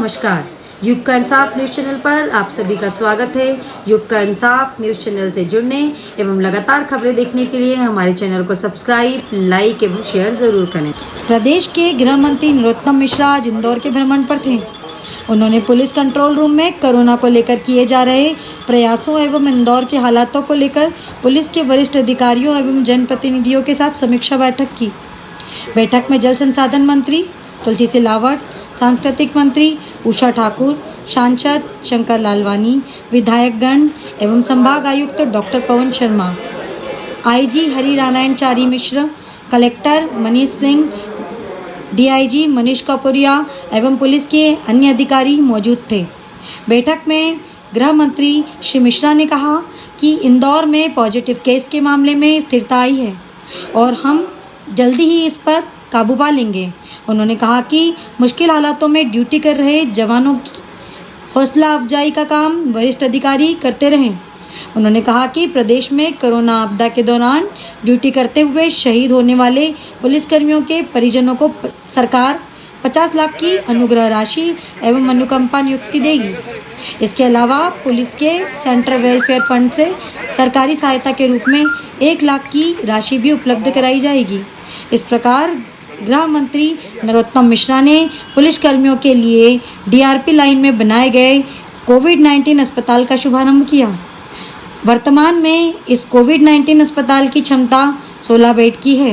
नमस्कार, युग का इंसाफ न्यूज़ चैनल पर आप सभी का स्वागत है। युग का इंसाफ न्यूज़ चैनल से जुड़ने एवं लगातार खबरें देखने के लिए हमारे चैनल को सब्सक्राइब, लाइक एवं शेयर जरूर करें। प्रदेश के गृह मंत्री नरोत्तम मिश्रा आज इंदौर के भ्रमण पर थे। उन्होंने पुलिस कंट्रोल रूम में कोरोना को लेकर किए जा रहे प्रयासों एवं इंदौर के हालातों को लेकर पुलिस के वरिष्ठ अधिकारियों एवं जनप्रतिनिधियों के साथ समीक्षा बैठक की। बैठक में जल संसाधन मंत्री तुलसी सिलावट, सांस्कृतिक मंत्री उषा ठाकुर, सांसद शंकर लालवानी, विधायकगण एवं संभाग आयुक्त डॉक्टर पवन शर्मा, आईजी हरि नारायण चारी मिश्र, कलेक्टर मनीष सिंह, डीआईजी मनीष कपुरिया एवं पुलिस के अन्य अधिकारी मौजूद थे। बैठक में गृह मंत्री श्री मिश्रा ने कहा कि इंदौर में पॉजिटिव केस के मामले में स्थिरता आई है और हम जल्दी ही इस पर काबू पा लेंगे। उन्होंने कहा कि मुश्किल हालातों में ड्यूटी कर रहे जवानों की हौसला अफजाई का काम वरिष्ठ अधिकारी करते रहें। उन्होंने कहा कि प्रदेश में कोरोना आपदा के दौरान ड्यूटी करते हुए शहीद होने वाले पुलिसकर्मियों के परिजनों को सरकार 50 लाख की अनुग्रह राशि एवं अनुकंपा नियुक्ति देगी। इसके अलावा पुलिस के सेंट्रल वेलफेयर फंड से सरकारी सहायता के रूप में 1 लाख की राशि भी उपलब्ध कराई जाएगी। इस प्रकार गृह मंत्री नरोत्तम मिश्रा ने पुलिसकर्मियों के लिए डीआरपी लाइन में बनाए गए कोविड-19 अस्पताल का शुभारंभ किया। वर्तमान में इस कोविड-19 अस्पताल की क्षमता 16 बेड की है।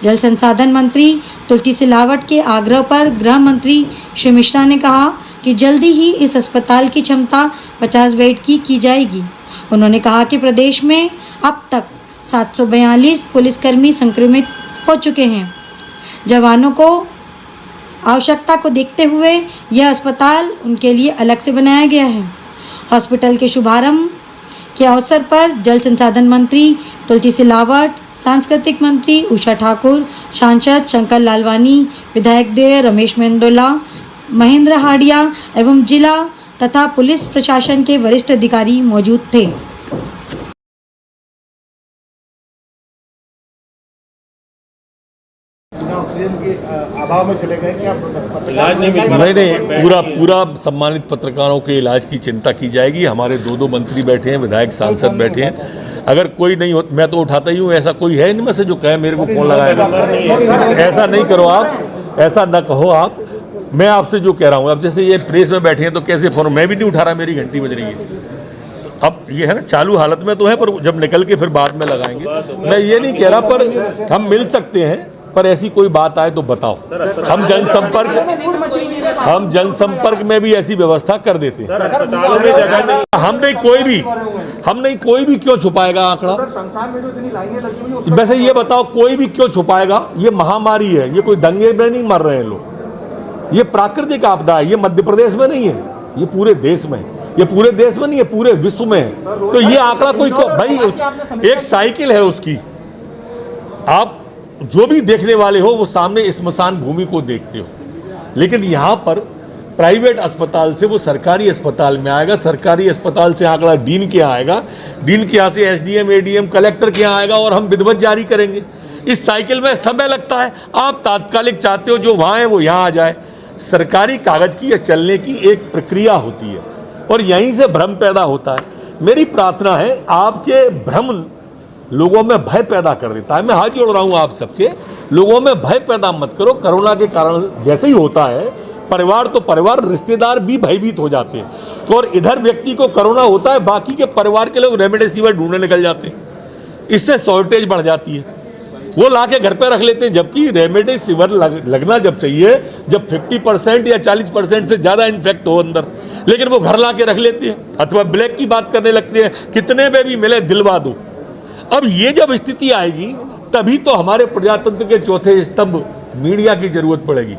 जल संसाधन मंत्री तुलसी सिलावट के आग्रह पर गृह मंत्री श्री मिश्रा ने कहा कि जल्दी ही इस अस्पताल की क्षमता 50 बेड की जाएगी। उन्होंने कहा कि प्रदेश में अब तक 742 पुलिसकर्मी संक्रमित हो चुके हैं। जवानों को आवश्यकता को देखते हुए यह अस्पताल उनके लिए अलग से बनाया गया है। हॉस्पिटल के शुभारंभ के अवसर पर जल संसाधन मंत्री तुलसी सिलावट, सांस्कृतिक मंत्री उषा ठाकुर, सांसद शंकर लालवानी, विधायक रमेश मेंदोला, महेंद्र हाडिया एवं जिला तथा पुलिस प्रशासन के वरिष्ठ अधिकारी मौजूद थे। अभाव में चले गए क्या इलाज नहीं मिल रहा? नहीं, पूरा सम्मानित पत्रकारों के इलाज की चिंता की जाएगी। हमारे दो मंत्री बैठे हैं, विधायक सांसद बैठे हैं। अगर कोई नहीं हो, मैं तो उठाता ही हूँ। ऐसा कोई है इनमें से जो कहे मेरे को फोन लगाएगा? ऐसा नहीं करो आप, ऐसा ना कहो आप। मैं आपसे जो कह रहा हूँ, अब जैसे ये प्रेस में बैठे हैं तो कैसे फोन, मैं भी नहीं उठा रहा, मेरी घंटी बज रही है। अब ये है ना, चालू हालत में तो है, पर जब निकल के फिर बाद में लगाएंगे। मैं ये नहीं कह रहा, पर हम मिल सकते हैं। पर ऐसी कोई बात आए तो बताओ, हम जनसंपर्क में भी ऐसी व्यवस्था कर देते हैं। हम नहीं कोई भी क्यों छुपाएगा आंकड़ा? वैसे ये बताओ, कोई भी क्यों छुपाएगा? ये महामारी है, ये कोई दंगे में नहीं मर रहे हैं लोग। ये प्राकृतिक आपदा है, ये मध्य प्रदेश में नहीं है, ये पूरे देश में है। ये पूरे देश में नहीं है, पूरे विश्व में है। तो ये आंकड़ा कोई भाई, एक साइकिल है उसकी। आप जो भी देखने वाले हो वो सामने स्मशान भूमि को देखते हो, लेकिन यहाँ पर प्राइवेट अस्पताल से वो सरकारी अस्पताल में आएगा, सरकारी अस्पताल से आंकड़ा डीन के यहाँ आएगा, डीन के यहाँ से एसडीएम, एडीएम, कलेक्टर के यहाँ आएगा और हम विधिवत जारी करेंगे। इस साइकिल में समय लगता है। आप तात्कालिक चाहते हो जो वहाँ है वो यहाँ आ जाए। सरकारी कागज की यह चलने की एक प्रक्रिया होती है और यहीं से भ्रम पैदा होता है। मेरी प्रार्थना है, आपके भ्रम लोगों में भय पैदा कर देता है। मैं हाथ जोड़ रहा हूं आप सबके, लोगों में भय पैदा मत करो। कोरोना के कारण जैसे ही होता है, परिवार तो परिवार, रिश्तेदार भी भयभीत हो जाते हैं। तो और इधर व्यक्ति को कोरोना होता है, बाकी के परिवार के लोग रेमडेसिविर ढूंढने निकल जाते हैं। इससे शॉर्टेज बढ़ जाती है, वो ला के घर पे रख लेते हैं। जबकि रेमडेसिविर लगना जब चाहिए जब 50% या 40% से ज़्यादा इन्फेक्ट हो अंदर, लेकिन वो घर ला के रख लेते हैं। अथवा ब्लैक की बात करने लगते हैं, कितने में भी मिले दिलवा दो। अब ये जब स्थिति आएगी तभी तो हमारे प्रजातंत्र के चौथे स्तंभ मीडिया की जरूरत पड़ेगी।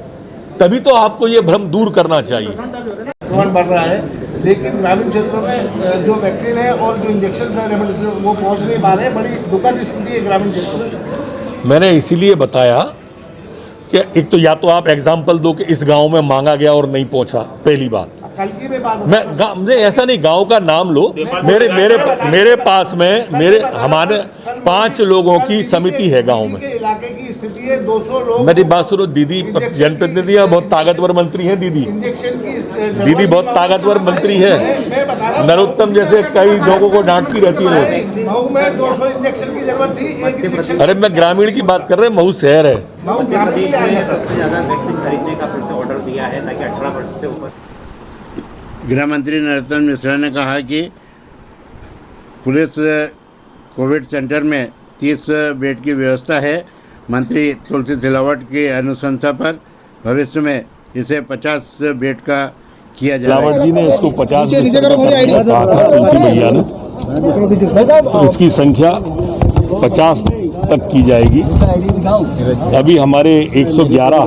तभी तो आपको ये भ्रम दूर करना चाहिए। बढ़ रहा है, लेकिन ग्रामीण क्षेत्रों में जो वैक्सीन है और जो इंजेक्शन है वो पहुंच नहीं पा रहे। बड़ी दुखद स्थिति है ग्रामीण क्षेत्रों में। मैंने इसीलिए बताया कि एक तो या तो आप एग्जाम्पल दो कि इस गांव में मांगा गया और नहीं पहुंचा, पहली बात। मैं ऐसा नहीं, गांव का नाम लो। मेरे पास में हमारे 5 लोगों की समिति है गांव में। इलाके की स्थिति है। 200 लोग, मेरी बात सुनो दीदी, जनप्रतिनिधियां बहुत ताकतवर मंत्री हैं दीदी, इंजेक्शन की दीदी बहुत ताकतवर मंत्री है, मैं बता रहा हूं, नरोत्तम जैसे कई लोगों को डांटती रहती है। मऊ में 200 इंजेक्शन की जरूरत थी, एक इंजेक्शन। अरे मैं ग्रामीण की बात कर रहे हैं, महू शहर है। मऊ ग्रामीण में आया सर। सबसे ज़्यादा वैक्सीन खरीदने का फिर से ऑर्डर दिया है ताकि 18 वर्ष से ऊपर। गृह मंत्री नरोत्तम मिश्रा ने कहा कि पुलिस कोविड सेंटर में 30 बेड की व्यवस्था है। मंत्री तुलसी सिलावट की अनुशंसा पर भविष्य में इसे 50 बेड का किया सिलावट जाएगा। जी ने इसको 50 कहा था तुलसी भैया ने, इसकी संख्या 50 तक की जाएगी। अभी हमारे 111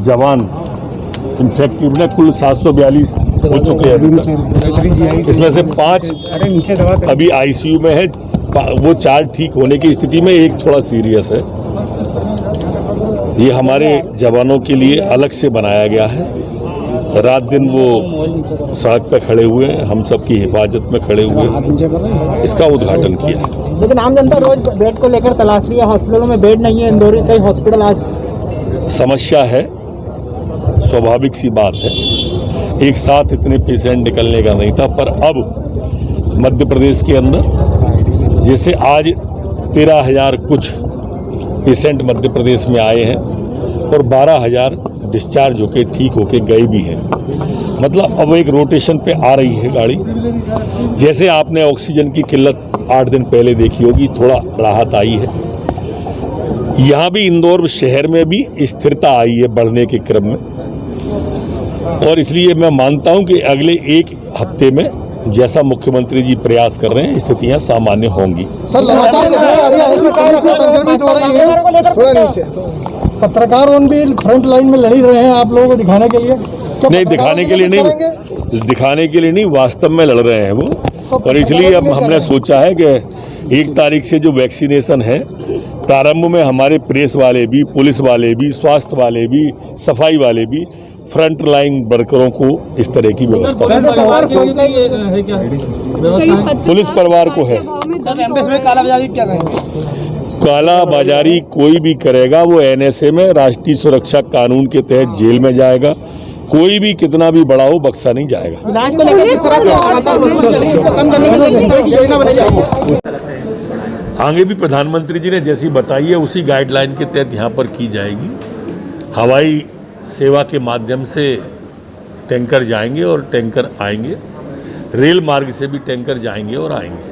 जवान इन्फेक्टिव ने कुल 742 हो चुके हैं, इसमें से 5 अभी आईसीयू में है, वो 4 ठीक होने की स्थिति में, एक थोड़ा सीरियस है। ये हमारे जवानों के लिए अलग से बनाया गया है। रात दिन वो सड़क पे खड़े हुए हैं, हम सबकी हिफाजत में खड़े हुए हैं, इसका उद्घाटन किया। लेकिन आम जनता रोज बेड को लेकर तलाश रही है, हॉस्पिटलों में बेड नहीं है। इंदौर कई हॉस्पिटल आज समस्या है, स्वाभाविक सी बात है, एक साथ इतने पेशेंट निकलने का नहीं था। पर अब मध्य प्रदेश के अंदर जैसे आज 13,000 कुछ पेशेंट मध्य प्रदेश में आए हैं और 12,000 डिस्चार्ज होके ठीक होके गए भी हैं। मतलब अब एक रोटेशन पे आ रही है गाड़ी। जैसे आपने ऑक्सीजन की किल्लत 8 दिन पहले देखी होगी, थोड़ा राहत आई है। यहाँ भी इंदौर शहर में भी स्थिरता आई है बढ़ने के क्रम में, और इसलिए मैं मानता हूं कि अगले 1 हफ्ते में जैसा मुख्यमंत्री जी प्रयास कर रहे हैं, स्थितियां सामान्य होंगी। सर लगातार संक्रमित हो रही है, थोड़ा नीचे पत्रकार भी फ्रंट लाइन में लड़ ही रहे हैं आप लोगों को दिखाने के लिए। नहीं, दिखाने के लिए नहीं, वास्तव में लड़ रहे हैं वो। और इसलिए अब हमने सोचा है कि 1 तारीख से जो वैक्सीनेशन है, प्रारंभ में हमारे प्रेस वाले भी, पुलिस वाले भी, स्वास्थ्य वाले भी, सफाई वाले भी, फ्रंट लाइन वर्करों को इस तरह की व्यवस्था पुलिस परिवार को है। कालाबाजारी क्या कहेंगे? कालाबाजारी कोई भी करेगा वो एनएसए में, राष्ट्रीय सुरक्षा कानून के तहत जेल में जाएगा। कोई भी कितना भी बड़ा हो बख्शा नहीं जाएगा। इलाज को लेकर किस तरह से लगातार कम करने के लिए किस तरह की योजना बनाई जाएगी? आगे भी प्रधानमंत्री जी ने जैसी बताई है उसी गाइडलाइन के तहत यहाँ पर की जाएगी। हवाई सेवा के माध्यम से टैंकर जाएंगे और टैंकर आएंगे, रेल मार्ग से भी टैंकर जाएंगे और आएंगे।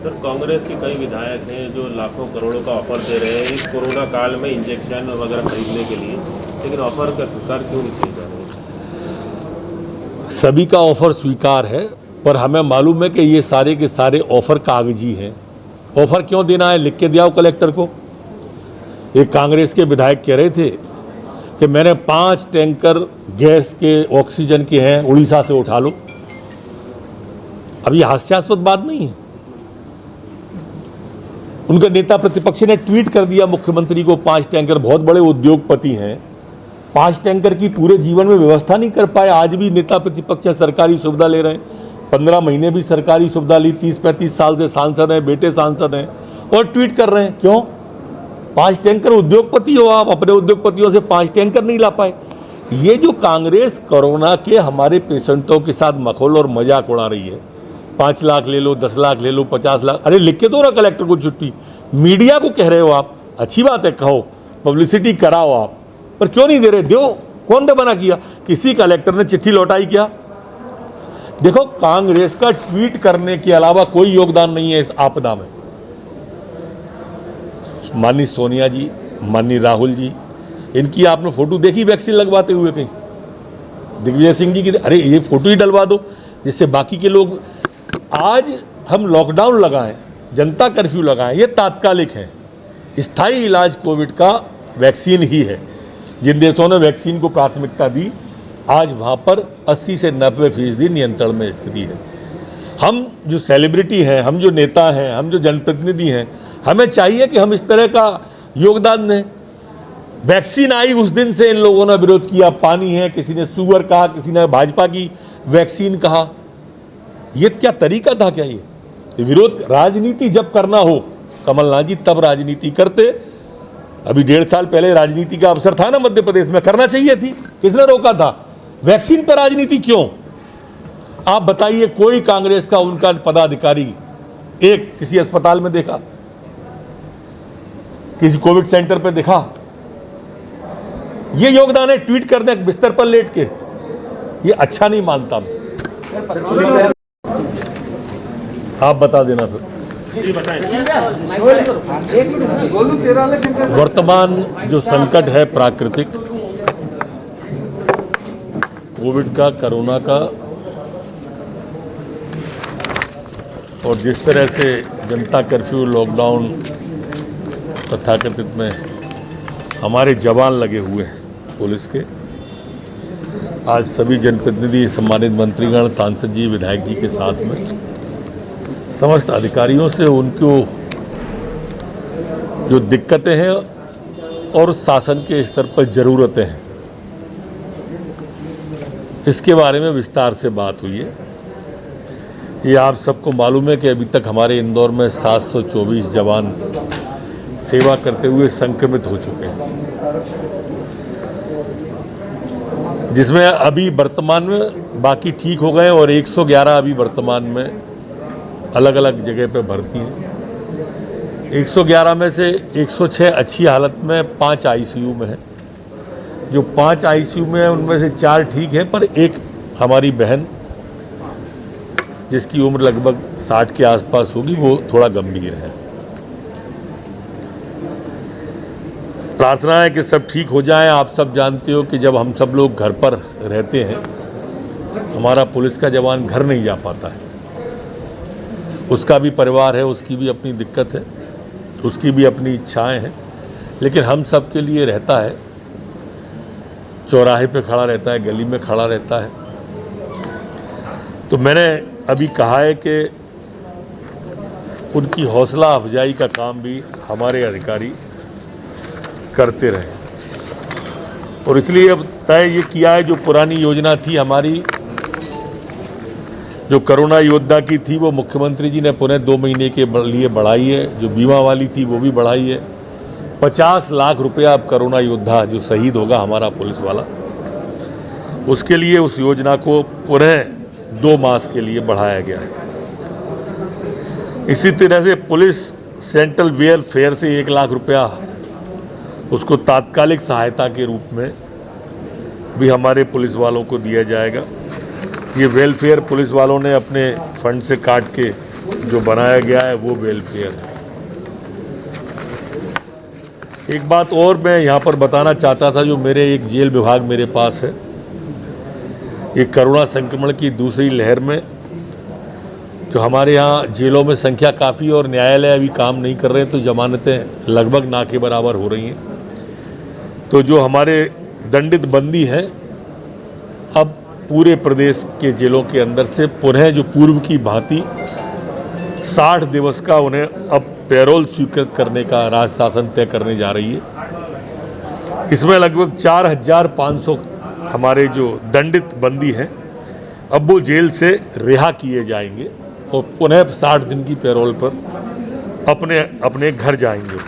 सर, कांग्रेस के कई विधायक हैं जो लाखों करोड़ों का ऑफर दे रहे हैं इस कोरोना काल में इंजेक्शन वगैरह खरीदने के लिए, लेकिन ऑफर का स्वीकार क्यों नहीं किया जा रहा है? सभी का ऑफर स्वीकार है, पर हमें मालूम है कि ये सारे के सारे ऑफर कागजी हैं। ऑफर क्यों देना है, लिख के दिया हो कलेक्टर को। एक कांग्रेस के विधायक कह रहे थे कि मैंने 5 टैंकर गैस के ऑक्सीजन के हैं, उड़ीसा से उठा लो। अब ये हास्यास्पद बात नहीं है। उनके नेता प्रतिपक्ष ने ट्वीट कर दिया मुख्यमंत्री को 5 टैंकर, बहुत बड़े उद्योगपति हैं, 5 टैंकर की पूरे जीवन में व्यवस्था नहीं कर पाए। आज भी नेता प्रतिपक्ष सरकारी सुविधा ले रहे हैं, 15 महीने भी सरकारी सुविधा ली, 30-35 साल से सांसद हैं, बेटे सांसद हैं, और ट्वीट कर रहे हैं। क्यों? 5 टैंकर, उद्योगपति हो आप, अपने उद्योगपतियों से 5 टैंकर नहीं ला पाए। ये जो कांग्रेस कोरोना के हमारे पेशेंटों के साथ मखौल और मजाक उड़ा रही है, 5 लाख ले लो, 10 लाख ले लो, 50 लाख, अरे लिख के दो ना कलेक्टर को छुट्टी। मीडिया को कह रहे हो आप, अच्छी बात है, कहो, पब्लिसिटी कराओ आप, पर क्यों नहीं दे रहे? दो। कौन ने मना किया? किसी कलेक्टर ने चिट्ठी लौटाई क्या? देखो, कांग्रेस का ट्वीट करने के अलावा कोई योगदान नहीं है इस आपदा में। माननीय सोनिया जी, माननीय राहुल जी, इनकी आपने फोटो देखी वैक्सीन लगवाते हुए कहीं? दिग्विजय सिंह जी की, अरे ये फोटो ही डलवा दो जिससे बाकी के लोग। आज हम लॉकडाउन लगाएं, जनता कर्फ्यू लगाएं, ये तात्कालिक है। स्थायी इलाज कोविड का वैक्सीन ही है। जिन देशों ने वैक्सीन को प्राथमिकता दी, आज वहाँ पर 80 से 90% नियंत्रण में स्थिति है। हम जो सेलिब्रिटी हैं, हम जो नेता हैं, हम जो जनप्रतिनिधि हैं, हमें चाहिए कि हम इस तरह का योगदान दें। वैक्सीन आई उस दिन से इन लोगों ने विरोध किया, पानी है, किसी ने सुअर कहा, किसी ने भाजपा की वैक्सीन कहा। ये क्या तरीका था? क्या ये विरोध? राजनीति जब करना हो कमलनाथ जी, तब राजनीति करते, अभी 1.5 साल पहले राजनीति का अवसर था ना मध्य प्रदेश में, करना चाहिए थी, किसने रोका था? वैक्सीन पर राजनीति क्यों? आप बताइए, कोई कांग्रेस का उनका पदाधिकारी एक किसी अस्पताल में देखा, किसी कोविड सेंटर पे देखा? ये योगदान है ट्वीट कर दें बिस्तर पर लेट के, ये अच्छा नहीं मानता मैं। आप बता देना फिर। वर्तमान जो संकट है प्राकृतिक, कोविड का, कोरोना का, और जिस तरह से जनता कर्फ्यू, लॉकडाउन तथाकथित में हमारे जवान लगे हुए हैं पुलिस के, आज सभी जनप्रतिनिधि, सम्मानित मंत्रीगण, सांसद जी, विधायक जी के साथ में समस्त अधिकारियों से उनको जो दिक्कतें हैं और शासन के स्तर पर ज़रूरतें हैं, इसके बारे में विस्तार से बात हुई है। ये आप सबको मालूम है कि अभी तक हमारे इंदौर में 724 जवान सेवा करते हुए संक्रमित हो चुके हैं, जिसमें अभी वर्तमान में बाकी ठीक हो गए और 111 अभी वर्तमान में अलग अलग जगह पे भर्ती हैं। 111 में से 106 अच्छी हालत में, 5 आईसीयू में है। जो 5 आईसीयू में है उनमें से 4 ठीक है, पर एक हमारी बहन जिसकी उम्र लगभग 60 के आसपास होगी, वो थोड़ा गंभीर है। प्रार्थना है कि सब ठीक हो जाए। आप सब जानते हो कि जब हम सब लोग घर पर रहते हैं, हमारा पुलिस का जवान घर नहीं जा पाता है, उसका भी परिवार है, उसकी भी अपनी दिक्कत है, उसकी भी अपनी इच्छाएं हैं, लेकिन हम सब के लिए रहता है, चौराहे पे खड़ा रहता है, गली में खड़ा रहता है। तो मैंने अभी कहा है कि उनकी हौसला अफजाई का काम भी हमारे अधिकारी करते रहे, और इसलिए अब तय ये किया है, जो पुरानी योजना थी हमारी, जो कोरोना योद्धा की थी, वो मुख्यमंत्री जी ने पुनः 2 महीने के लिए बढ़ाई है। जो बीमा वाली थी वो भी बढ़ाई है। 50 लाख रुपया अब कोरोना योद्धा जो शहीद होगा हमारा पुलिस वाला, उसके लिए उस योजना को पुनः 2 मास के लिए बढ़ाया गया है। इसी तरह से पुलिस सेंट्रल वेलफेयर से 1 लाख रुपया उसको तात्कालिक सहायता के रूप में भी हमारे पुलिस वालों को दिया जाएगा। ये वेलफेयर पुलिस वालों ने अपने फंड से काट के जो बनाया गया है वो वेलफेयर है। एक बात और मैं यहाँ पर बताना चाहता था, जो मेरे एक जेल विभाग मेरे पास है, ये कोरोना संक्रमण की दूसरी लहर में जो हमारे यहाँ जेलों में संख्या काफ़ी और न्यायालय अभी काम नहीं कर रहे हैं, तो जमानतें लगभग ना के बराबर हो रही हैं। तो जो हमारे दंडित बंदी हैं, अब पूरे प्रदेश के जेलों के अंदर से पुनः जो पूर्व की भांति 60 दिवस का उन्हें अब पैरोल स्वीकृत करने का राज्य शासन तय करने जा रही है। इसमें लगभग 4500 हमारे जो दंडित बंदी हैं, अब वो जेल से रिहा किए जाएंगे और पुनः 60 दिन की पैरोल पर अपने घर जाएंगे।